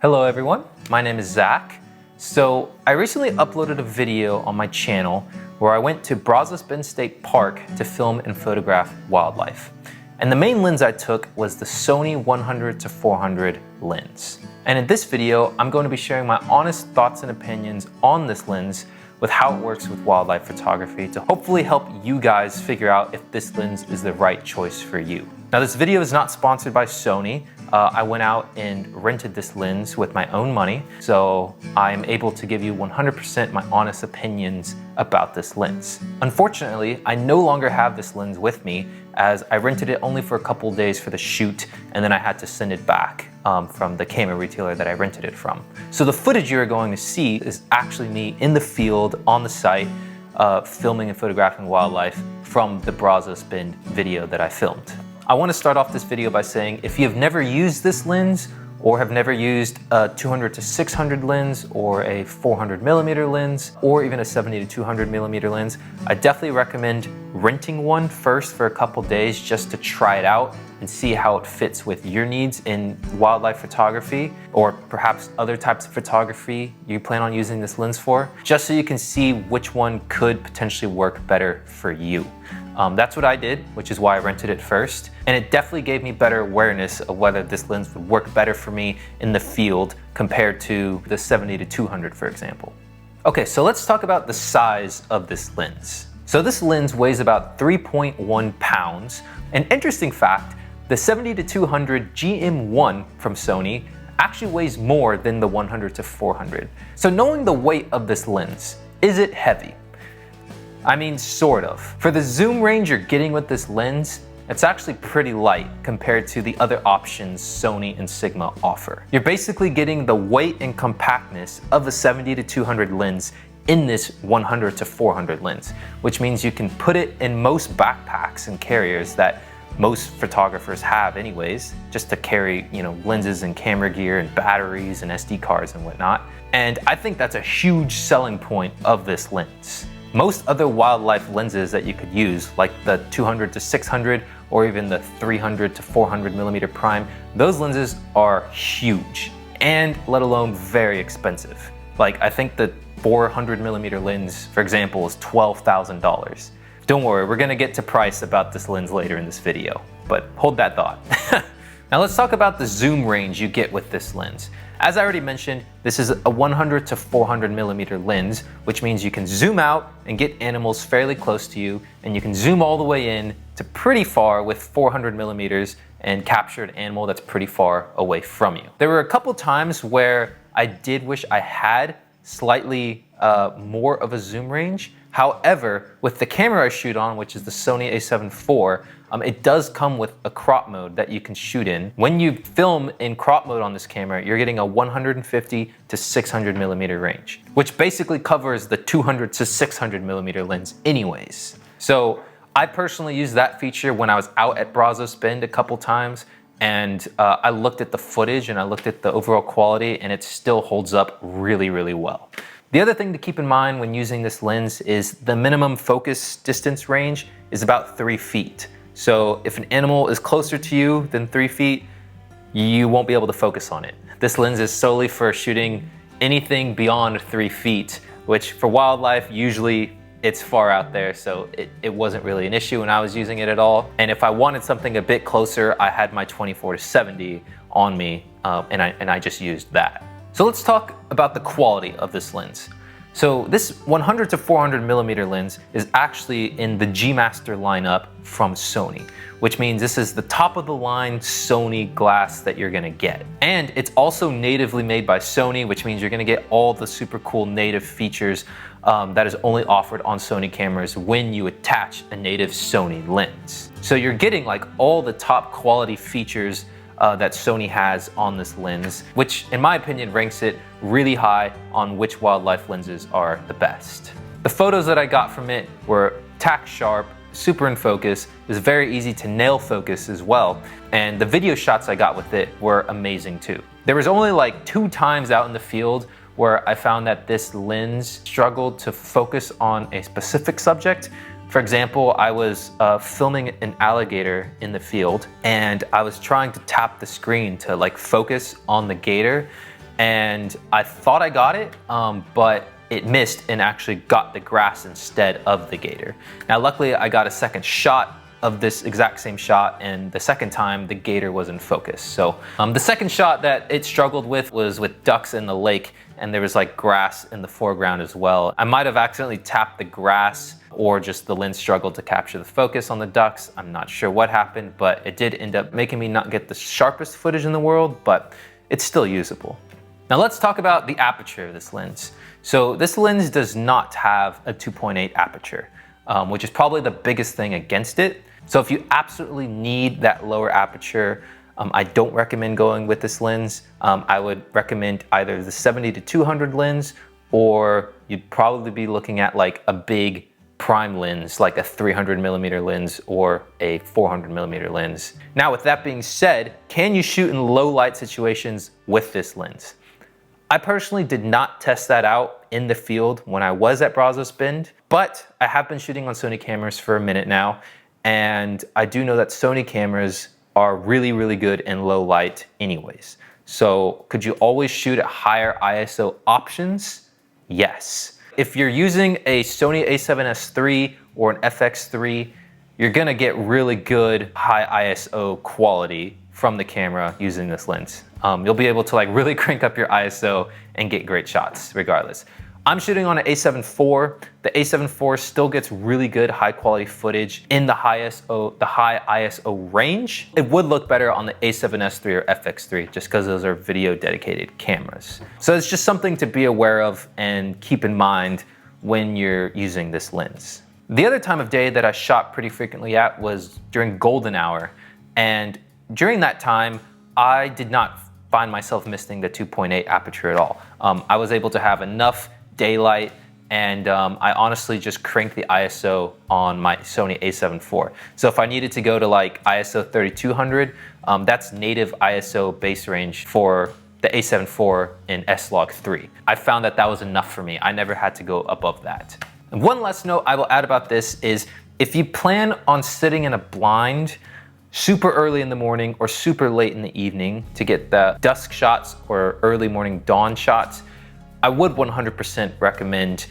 Hello everyone, my name is Zach. So I recently uploaded a video on my channel where I went to Brazos Bend State Park to film and photograph wildlife. And the main lens I took was the Sony 100-400 lens. And in this video, I'm going to be sharing my honest thoughts and opinions on this lens with how it works with wildlife photography to hopefully help you guys figure out if this lens is the right choice for you. Now this video is not sponsored by Sony. I went out and rented this lens with my own money, so I'm able to give you 100% my honest opinions about this lens. Unfortunately, I no longer have this lens with me as I rented it only for a couple days for the shoot and then I had to send it back from the camera retailer that I rented it from. So the footage you're going to see is actually me in the field on the site filming and photographing wildlife from the Brazos Bend video that I filmed. I want to start off this video by saying if you have never used this lens or have never used a 200-600 lens or a 400mm lens or even a 70-200mm lens, I definitely recommend renting one first for a couple days just to try it out and see how it fits with your needs in wildlife photography or perhaps other types of photography you plan on using this lens for, just so you can see which one could potentially work better for you. That's what I did, which is why I rented it first. And it definitely gave me better awareness of whether this lens would work better for me in the field compared to the 70-200, for example. Okay, so let's talk about the size of this lens. So this lens weighs about 3.1 pounds. An interesting fact, the 70-200 GM from Sony actually weighs more than the 100-400. So knowing the weight of this lens, is it heavy? I mean, sort of. For the zoom range you're getting with this lens, it's actually pretty light compared to the other options Sony and Sigma offer. You're basically getting the weight and compactness of a 70-200 lens in this 100-400 lens, which means you can put it in most backpacks and carriers that most photographers have anyways, just to carry, lenses and camera gear and batteries and SD cards and whatnot. And I think that's a huge selling point of this lens. Most other wildlife lenses that you could use, like the 200-600 or even the 300-400mm prime, those lenses are huge and let alone very expensive. Like I think the 400mm lens, for example, is $12,000. Don't worry, we're gonna get to price about this lens later in this video, but hold that thought. Now let's talk about the zoom range you get with this lens. As I already mentioned, this is a 100-400mm lens, which means you can zoom out and get animals fairly close to you, and you can zoom all the way in to pretty far with 400mm and capture an animal that's pretty far away from you. There were a couple times where I did wish I had slightly more of a zoom range. However, with the camera I shoot on, which is the Sony a7 IV, it does come with a crop mode that you can shoot in. When you film in crop mode on this camera, you're getting a 150-600mm range, which basically covers the 200-600mm lens anyways. So I personally used that feature when I was out at Brazos Bend a couple times, and I looked at the footage and I looked at the overall quality, and it still holds up really, really well. The other thing to keep in mind when using this lens is the minimum focus distance range is about 3 feet. So if an animal is closer to you than 3 feet, you won't be able to focus on it. This lens is solely for shooting anything beyond 3 feet, which for wildlife, usually it's far out there, so it wasn't really an issue when I was using it at all. And if I wanted something a bit closer, I had my 24-70 on me, and I just used that. So let's talk about the quality of this lens. So this 100-400mm lens is actually in the G Master lineup from Sony, which means this is the top of the line Sony glass that you're gonna get. And it's also natively made by Sony, which means you're gonna get all the super cool native features that is only offered on Sony cameras when you attach a native Sony lens. So you're getting like all the top quality features that Sony has on this lens, which in my opinion ranks it really high on which wildlife lenses are the best. The photos that I got from it were tack sharp, super in focus, it was very easy to nail focus as well, and the video shots I got with it were amazing too. There was only like 2 times out in the field where I found that this lens struggled to focus on a specific subject. For example, I was filming an alligator in the field and I was trying to tap the screen to like focus on the gator, and I thought I got it, but it missed and actually got the grass instead of the gator. Now luckily I got a second shot of this exact same shot, and the second time the gator was in focus. So the second shot that it struggled with was with ducks in the lake, and there was like grass in the foreground as well. I might have accidentally tapped the grass, or just the lens struggled to capture the focus on the ducks. I'm not sure what happened, but it did end up making me not get the sharpest footage in the world, but it's still usable. Now let's talk about the aperture of this lens. So this lens does not have a 2.8 aperture, which is probably the biggest thing against it. So if you absolutely need that lower aperture, I don't recommend going with this lens. I would recommend either the 70-200 lens, or you'd probably be looking at like a big prime lens, like a 300mm lens or a 400mm lens. Now with that being said, can you shoot in low light situations with this lens? I personally did not test that out in the field when I was at Brazos Bend, but I have been shooting on Sony cameras for a minute now, and I do know that Sony cameras are really, really good in low light anyways. So could you always shoot at higher ISO options? Yes. If you're using a Sony a7S III or an FX3, you're gonna get really good high ISO quality from the camera using this lens. You'll be able to like really crank up your ISO and get great shots regardless. I'm shooting on an a7 IV. The a7 IV still gets really good high quality footage in the high ISO range. It would look better on the a7S III or FX3 just because those are video dedicated cameras. So it's just something to be aware of and keep in mind when you're using this lens. The other time of day that I shot pretty frequently at was during golden hour. And during that time, I did not find myself missing the 2.8 aperture at all. I was able to have enough daylight, and I honestly just cranked the ISO on my Sony a7 IV. So if I needed to go to like ISO 3200, that's native ISO base range for the a7 IV in S-Log3. I found that that was enough for me. I never had to go above that. And one last note I will add about this is if you plan on sitting in a blind super early in the morning or super late in the evening to get the dusk shots or early morning dawn shots, I would 100% recommend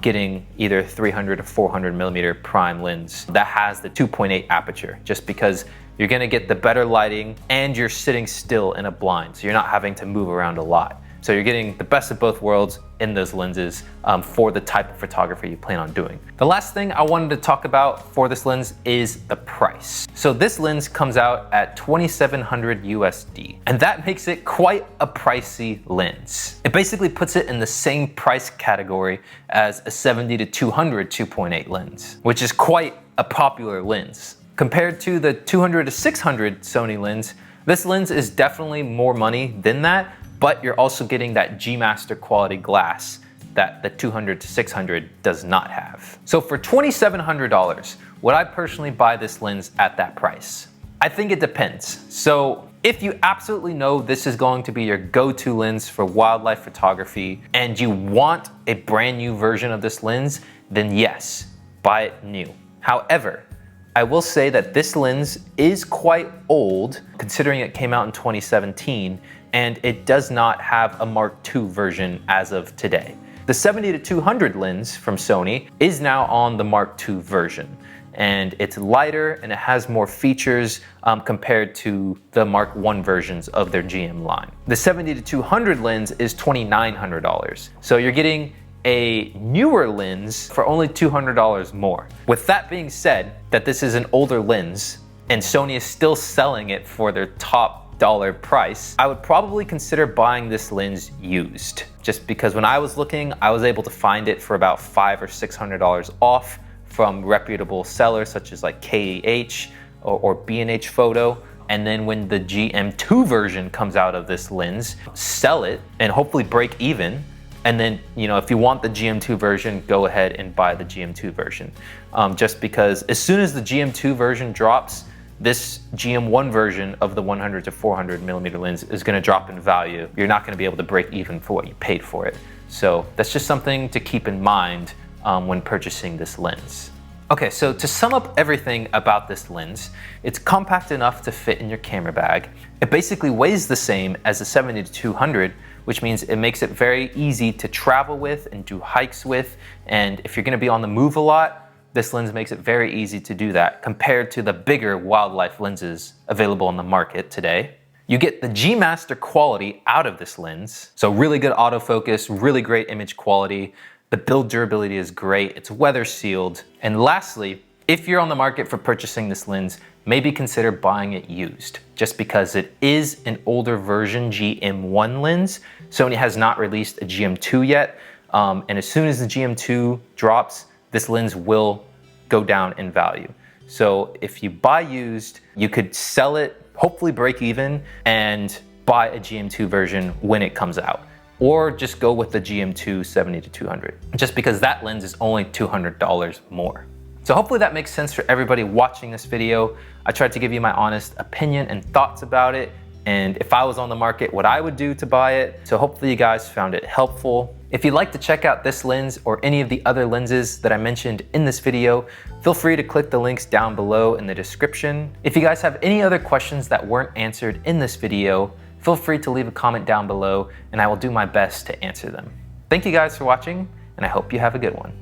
getting either 300 or 400mm prime lens that has the 2.8 aperture, just because you're gonna get the better lighting and you're sitting still in a blind, so you're not having to move around a lot. So you're getting the best of both worlds in those lenses for the type of photography you plan on doing. The last thing I wanted to talk about for this lens is the price. So this lens comes out at $2,700 USD, and that makes it quite a pricey lens. It basically puts it in the same price category as a 70-200 2.8 lens, which is quite a popular lens. Compared to the 200-600 Sony lens, this lens is definitely more money than that, but you're also getting that G Master quality glass that the 200-600 does not have. So for $2,700, would I personally buy this lens at that price? I think it depends. So if you absolutely know this is going to be your go-to lens for wildlife photography and you want a brand new version of this lens, then yes, buy it new. However, I will say that this lens is quite old considering it came out in 2017, and it does not have a Mark II version as of today. The 70-200 lens from Sony is now on the Mark II version, and it's lighter and it has more features compared to the Mark I versions of their GM line. The 70-200 lens is $2,900, so you're getting a newer lens for only $200 more. With that being said, that this is an older lens and Sony is still selling it for their top dollar price, I would probably consider buying this lens used. Just because when I was looking, I was able to find it for about $500 or $600 off from reputable sellers such as like KEH or B&H Photo. And then when the GM2 version comes out of this lens, sell it and hopefully break even. And then, you know, if you want the GM2 version, go ahead and buy the GM2 version. Just because as soon as the GM2 version drops, this GM1 version of the 100-400mm lens is going to drop in value. You're not going to be able to break even for what you paid for it. So that's just something to keep in mind when purchasing this lens. Okay, so to sum up everything about this lens, it's compact enough to fit in your camera bag. It basically weighs the same as the 70-200, which means it makes it very easy to travel with and do hikes with. And if you're gonna be on the move a lot, this lens makes it very easy to do that compared to the bigger wildlife lenses available on the market today. You get the G Master quality out of this lens. So really good autofocus, really great image quality. The build durability is great, it's weather sealed. And lastly, if you're on the market for purchasing this lens, maybe consider buying it used, just because it is an older version GM1 lens. Sony has not released a GM2 yet, and as soon as the GM2 drops, this lens will go down in value. So if you buy used, you could sell it, hopefully break even, and buy a GM2 version when it comes out. Or just go with the GM2 70 to 200, just because that lens is only $200 more. So hopefully that makes sense for everybody watching this video. I tried to give you my honest opinion and thoughts about it, and if I was on the market, what I would do to buy it. So hopefully you guys found it helpful. If you'd like to check out this lens or any of the other lenses that I mentioned in this video, feel free to click the links down below in the description. If you guys have any other questions that weren't answered in this video, feel free to leave a comment down below and I will do my best to answer them. Thank you guys for watching, and I hope you have a good one.